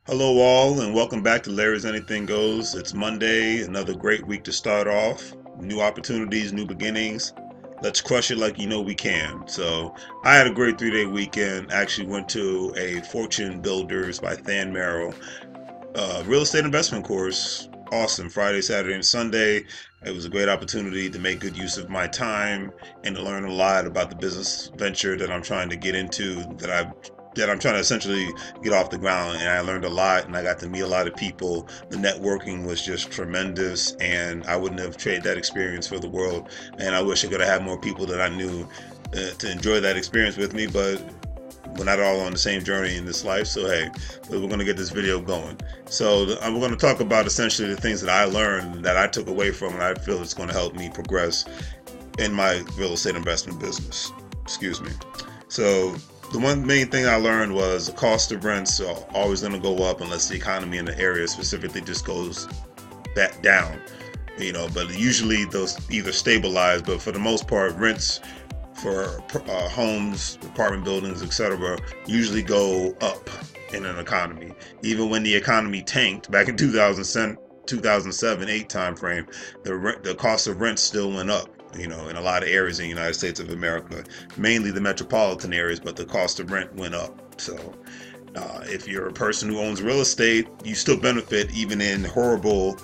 Hello, all, and welcome back to Larry's Anything Goes. It's Monday, another great week to start off. New opportunities, new beginnings. Let's crush it like you know we can. So, I had a great 3 day weekend. Actually, went to a Fortune Builders by Than Merrill real estate investment course. Awesome. Friday, Saturday, and Sunday. It was a great opportunity to make good use of my time and to learn a lot about the business venture that I'm trying to get into, that I'm trying to essentially get off the ground. And I learned a lot, and I got to meet a lot of people. The networking was just tremendous, and I wouldn't have traded that experience for the world. And I wish I could have had more people that I knew to enjoy that experience with me, but we're not all on the same journey in this life. So hey, we're going to get this video going. So we're going to talk about essentially the things that I learned, that I took away from, and I feel it's going to help me progress in my real estate investment business. Excuse me. So the one main thing I learned was the cost of rents are always going to go up unless the economy in the area specifically just goes back down. But usually those either stabilize, but for the most part, rents for homes, apartment buildings, etc., usually go up in an economy. Even when the economy tanked back in 2007-8 time frame, the cost of rent still went up. In a lot of areas in the United States of America, mainly the metropolitan areas, but the cost of rent went up. So if you're a person who owns real estate, you still benefit even in horrible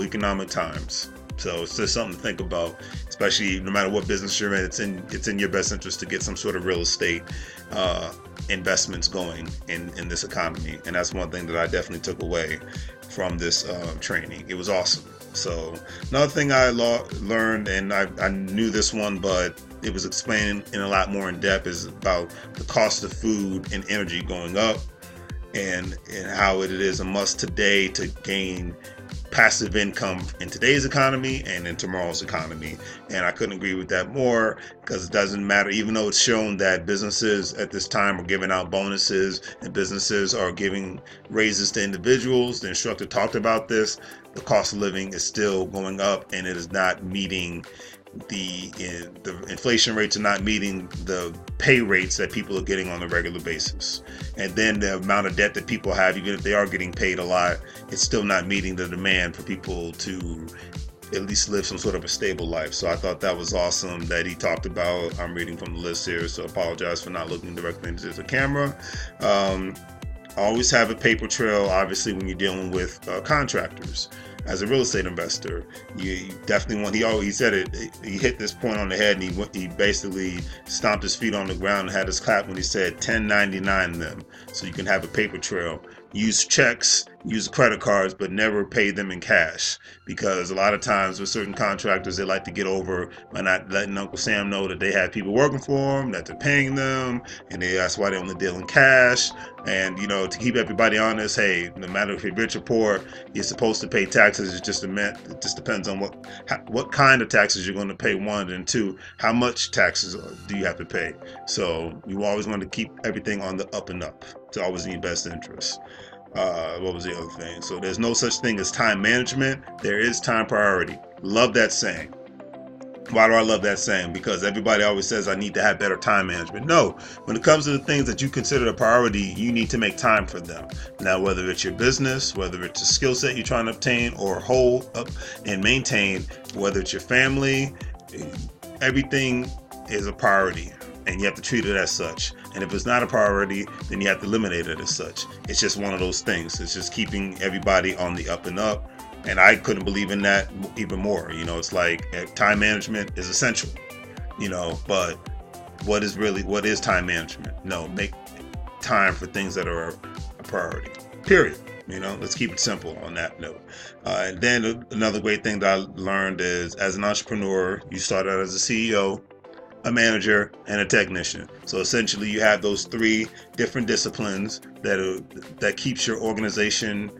economic times. So it's just something to think about, especially no matter what business you're in. It's in your best interest to get some sort of real estate investments going in this economy, and that's one thing that I definitely took away from this training. It was awesome. So another thing I learned, and I knew this one, but it was explained in a lot more in depth, is about the cost of food and energy going up, and how it is a must today to gain passive income in today's economy and in tomorrow's economy. And I couldn't agree with that more, because it doesn't matter, even though it's shown that businesses at this time are giving out bonuses and businesses are giving raises to individuals. The instructor talked about this. The cost of living is still going up, and it is not meeting the inflation rates are not meeting the pay rates that people are getting on a regular basis. And then the amount of debt that people have, even if they are getting paid a lot, it's still not meeting the demand for people to at least live some sort of a stable life. So I thought that was awesome that he talked about. I'm reading from the list here, so I apologize for not looking directly into the camera. Always have a paper trail, obviously, when you're dealing with contractors. As a real estate investor, you definitely want. He said it. He hit this point on the head, and he basically stomped his feet on the ground and had his clap when he said 1099 them, so you can have a paper trail. Use checks, use credit cards, but never pay them in cash, because a lot of times with certain contractors, they like to get over by not letting Uncle Sam know that they have people working for them, that they're paying them, and that's why they only deal in cash. And to keep everybody honest, hey, no matter if you're rich or poor, you're supposed to pay taxes. It just depends on what kind of taxes you're going to pay, one, and two, how much taxes do you have to pay. So you always want to keep everything on the up and up. It's always in your best interest. What was the other thing? So there's no such thing as time management. There is time priority. Love that saying. Why do I love that saying? Because everybody always says I need to have better time management. No, when it comes to the things that you consider a priority, you need to make time for them. Now, whether it's your business, whether it's a skill set you're trying to obtain or hold up and maintain, whether it's your family, everything is a priority, and you have to treat it as such. And if it's not a priority, then you have to eliminate it as such. It's just one of those things. It's just keeping everybody on the up and up. And I couldn't believe in that even more. It's like time management is essential, but what is time management? No, make time for things that are a priority, period. Let's keep it simple on that note. And then another great thing that I learned is, as an entrepreneur, you start out as a CEO, a manager, and a technician. So essentially you have those three different disciplines that keeps your organization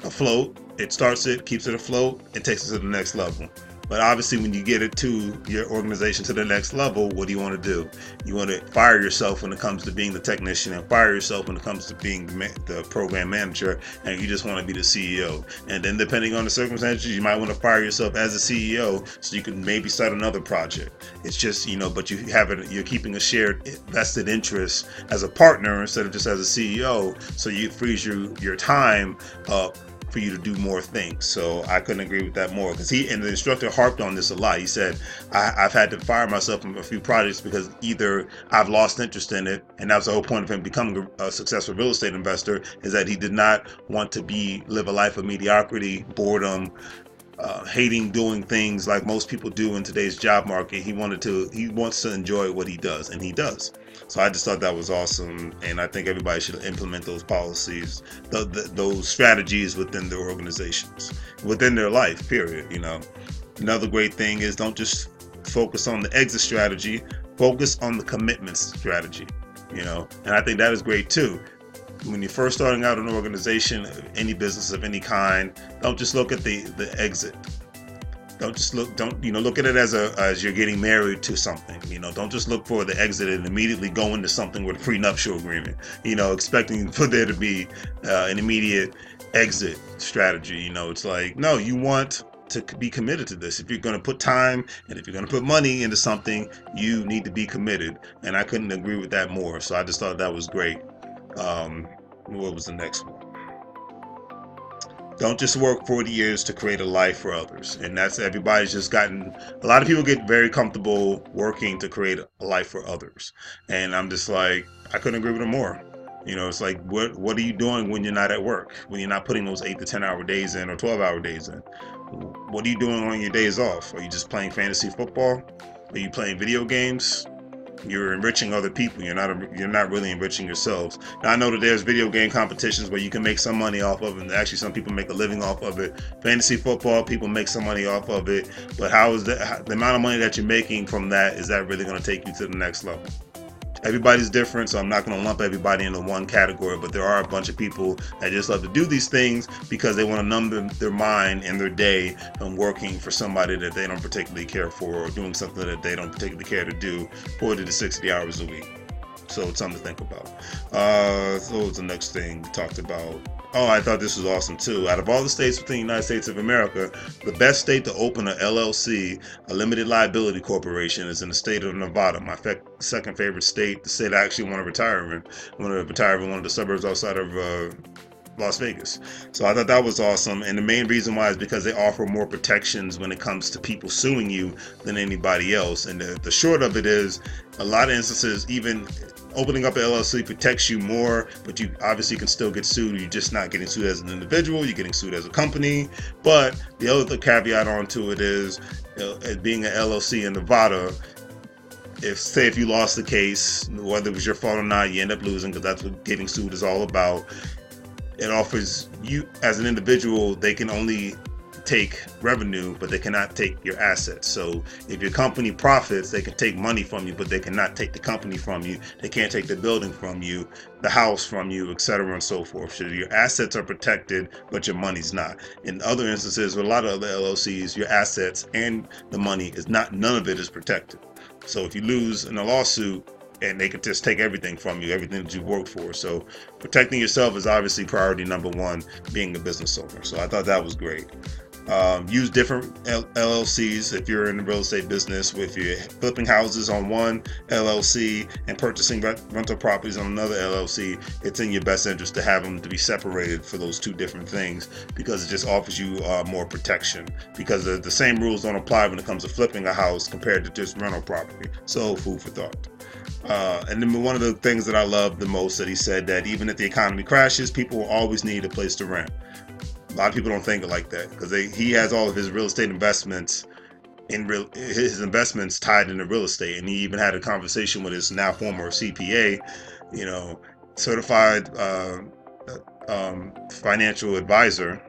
afloat. It starts it, keeps it afloat, it takes it to the next level. But obviously, when you get it to your organization to the next level, what do you want to do? You want to fire yourself when it comes to being the technician, and fire yourself when it comes to being the program manager, and you just want to be the CEO. And then depending on the circumstances, you might want to fire yourself as a CEO so you can maybe start another project. It's just, but you have it, you're keeping a shared vested interest as a partner instead of just as a CEO. So you frees your time up for you to do more things. So I couldn't agree with that more, because the instructor harped on this a lot. He said, I've had to fire myself from a few projects because either I've lost interest in it, and that was the whole point of him becoming a successful real estate investor, is that he did not want to live a life of mediocrity, boredom, hating doing things like most people do in today's job market. He wants to enjoy what he does, and he does. So I just thought that was awesome, and I think everybody should implement those policies, those strategies within their organizations, within their life, period. Another great thing is, don't just focus on the exit strategy, focus on the commitment strategy, and I think that is great too. When you're first starting out an organization, any business of any kind, don't just look at the exit. Don't look at it as you're getting married to something. Don't just look for the exit and immediately go into something with a prenuptial agreement, expecting for there to be an immediate exit strategy. It's like, no, you want to be committed to this. If you're going to put time and if you're going to put money into something, you need to be committed. And I couldn't agree with that more. So I just thought that was great. What was the next one? Don't just work 40 years to create a life for others. And that's, everybody's just gotten, a lot of people get very comfortable working to create a life for others. And I'm just like, I couldn't agree with them more. It's like, what are you doing when you're not at work? When you're not putting those 8 to 10 hour days in, or 12-hour days in? What are you doing on your days off? Are you just playing fantasy football? Are you playing video games? You're enriching other people. You're not really enriching yourselves. Now, I know that there's video game competitions where you can make some money off of it, and actually some people make a living off of it. Fantasy football, people make some money off of it, but how is that, the amount of money that you're making from that, is that really going to take you to the next level? Everybody's different, so I'm not going to lump everybody into one category, but there are a bunch of people that just love to do these things because they want to numb their mind and their day from working for somebody that they don't particularly care for, or doing something that they don't particularly care to do 40 to 60 hours a week. So it's something to think about. So what was the next thing we talked about? Oh, I thought this was awesome too. Out of all the states within the United States of America, the best state to open a LLC, a limited liability corporation, is in the state of Nevada. My second favorite state, the state I actually want to retire in. I want to retire in one of the suburbs outside of Las Vegas. So I thought that was awesome. And the main reason why is because they offer more protections when it comes to people suing you than anybody else. And the short of it is, a lot of instances, even opening up an LLC protects you more, but you obviously can still get sued. You're just not getting sued as an individual, you're getting sued as a company. But the other caveat onto it is, as being an LLC in Nevada, if you lost the case, whether it was your fault or not, you end up losing, because that's what getting sued is all about. It offers you, as an individual, they can only take revenue, but they cannot take your assets. So if your company profits, they can take money from you, but they cannot take the company from you. They can't take the building from you, the house from you, etc., and so forth. So your assets are protected, but your money's not. In other instances, with a lot of other LLCs, your assets and the money is not, none of it is protected. So if you lose in a lawsuit, and they could just take everything from you, everything that you've worked for. So protecting yourself is obviously priority number one, being a business owner. So I thought that was great. Use different LLCs if you're in the real estate business. If you're flipping houses on one LLC and purchasing rental properties on another LLC, it's in your best interest to have them to be separated for those two different things, because it just offers you more protection, because the same rules don't apply when it comes to flipping a house compared to just rental property. So food for thought. And then one of the things that I love the most, that he said that even if the economy crashes, people will always need a place to rent. A lot of people don't think it like that, because he has all of his real estate investments his investments tied into real estate. And he even had a conversation with his now former CPA, certified financial advisor.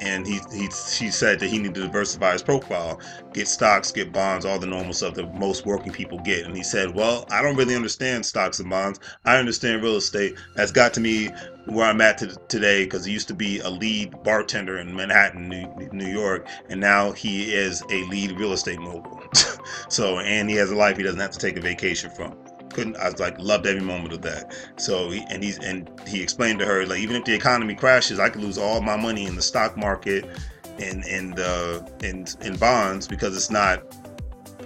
and she said that he needed to diversify his profile, get stocks, get bonds, all the normal stuff that most working people get. And he said, well, I don't really understand stocks and bonds. I understand real estate. That's got to me where I'm at today, because he used to be a lead bartender in Manhattan, New York, and now he is a lead real estate mogul. So, and he has a life he doesn't have to take a vacation from. I was like, loved every moment of that. So he explained to her, like, even if the economy crashes, I could lose all my money in the stock market and in bonds, because it's not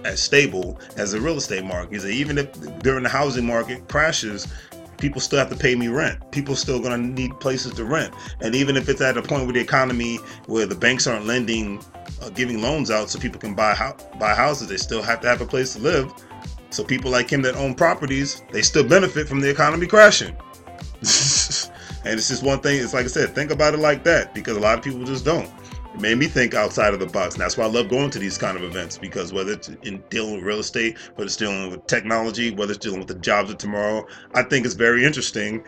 as stable as the real estate market. He said, even if during the housing market crashes, people still have to pay me rent. People still gonna need places to rent. And even if it's at a point where the economy, where the banks aren't lending, giving loans out so people can buy houses, they still have to have a place to live. So people like him that own properties, they still benefit from the economy crashing. And it's just one thing. It's like I said, think about it like that, because a lot of people just don't. It made me think outside of the box. And that's why I love going to these kind of events, because whether it's in dealing with real estate, whether it's dealing with technology, whether it's dealing with the jobs of tomorrow, I think it's very interesting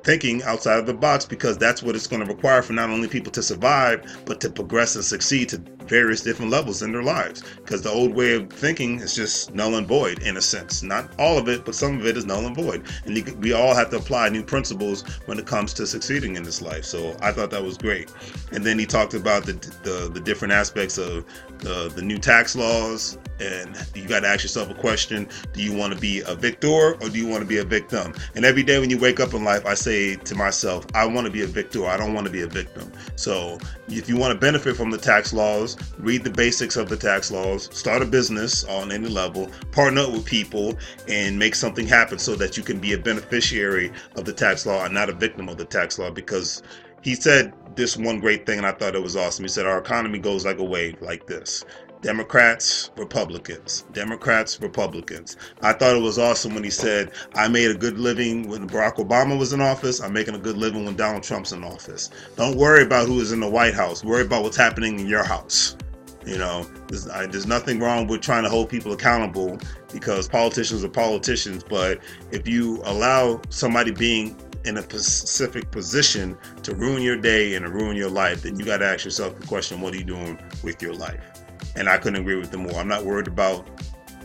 thinking outside of the box, because that's what it's going to require for not only people to survive, but to progress and succeed to various different levels in their lives. Because the old way of thinking is just null and void, in a sense. Not all of it, but some of it is null and void. And we all have to apply new principles when it comes to succeeding in this life. So I thought that was great. And then he talked about the different aspects of the new tax laws. And you got to ask yourself a question: do you want to be a victor, or do you want to be a victim? And every day when you wake up in life, I say to myself, I want to be a victor. I don't want to be a victim. So if you want to benefit from the tax laws, read the basics of the tax laws, start a business on any level, partner up with people, and make something happen so that you can be a beneficiary of the tax law and not a victim of the tax law. Because he said this one great thing, and I thought it was awesome. He said, our economy goes like a wave, like this: Democrats, Republicans, Democrats, Republicans. I thought it was awesome when he said, I made a good living when Barack Obama was in office. I'm making a good living when Donald Trump's in office. Don't worry about who is in the White House. Worry about what's happening in your house. You know, there's nothing wrong with trying to hold people accountable, because politicians are politicians. But if you allow somebody being in a specific position to ruin your day and to ruin your life, then you got to ask yourself the question, what are you doing with your life? And I couldn't agree with them more. I'm not worried about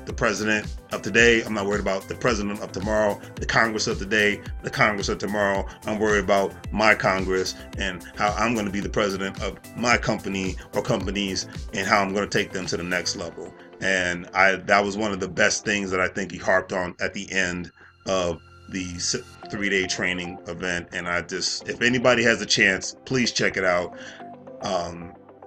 the president of today. I'm not worried about the president of tomorrow, the Congress of today, the Congress of tomorrow. I'm worried about my Congress and how I'm going to be the president of my company or companies, and how I'm going to take them to the next level. And that was one of the best things that I think he harped on at the end of the 3-day training event. And if anybody has a chance, please check it out.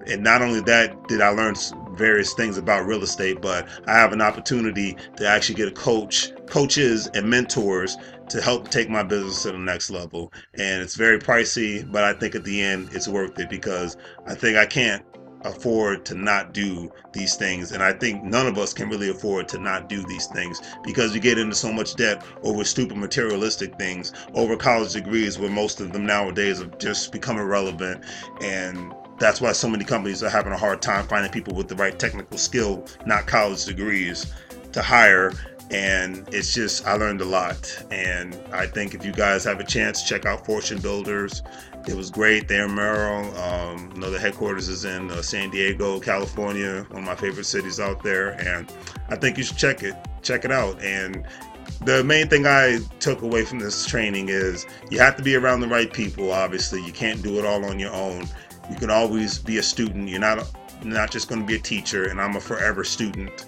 And not only that did I learn various things about real estate, but I have an opportunity to actually get coaches and mentors to help take my business to the next level. And it's very pricey, but I think at the end it's worth it, because I think I can't afford to not do these things. And I think none of us can really afford to not do these things, because you get into so much debt over stupid materialistic things, over college degrees, where most of them nowadays have just become irrelevant. And that's why so many companies are having a hard time finding people with the right technical skill, not college degrees, to hire. And it's just, I learned a lot. And I think if you guys have a chance, check out FortuneBuilders. It was great. They're in Merrill. The headquarters is in San Diego, California, one of my favorite cities out there. And I think you should check it out. And the main thing I took away from this training is you have to be around the right people. Obviously, you can't do it all on your own. You can always be a student. You're not just going to be a teacher. And I'm a forever student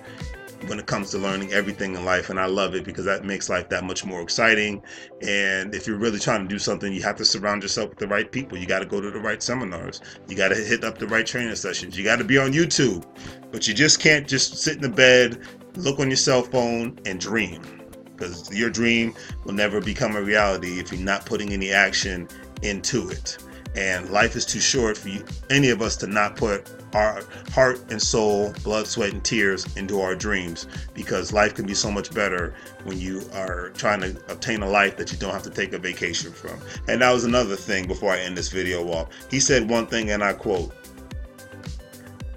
when it comes to learning everything in life. And I love it, because that makes life that much more exciting. And if you're really trying to do something, you have to surround yourself with the right people. You got to go to the right seminars. You got to hit up the right training sessions. You got to be on YouTube. But you just can't just sit in the bed, look on your cell phone, and dream, because your dream will never become a reality if you're not putting any action into it. And life is too short for any of us to not put our heart and soul, blood, sweat, and tears into our dreams, because life can be so much better when you are trying to obtain a life that you don't have to take a vacation from. And that was another thing before I end this video off. He said one thing, and I quote,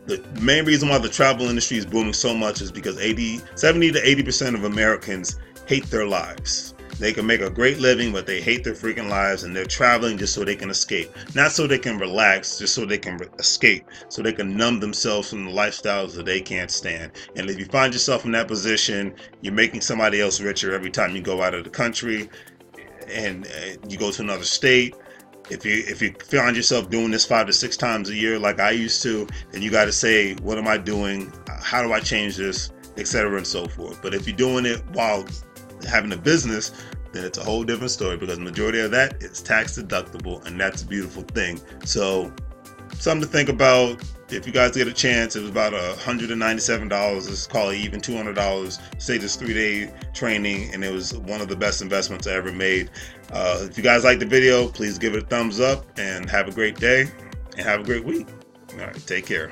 the main reason why the travel industry is booming so much is because 70 to 80% of Americans hate their lives. They can make a great living, but they hate their freaking lives, and they're traveling just so they can escape. Not so they can relax, just so they can escape, so they can numb themselves from the lifestyles that they can't stand. And if you find yourself in that position, you're making somebody else richer every time you go out of the country and you go to another state. If you find yourself doing this 5 to 6 times a year like I used to, then you got to say, what am I doing? How do I change this? Etc. and so forth. But if you're doing it while having a business, then it's a whole different story, because the majority of that is tax deductible, and that's a beautiful thing. So something to think about. If you guys get a chance, it was about $197. Let's call it even $200. Say this 3-day training, and it was one of the best investments I ever made. If you guys like the video, please give it a thumbs up, and have a great day, and have a great week. All right, take care.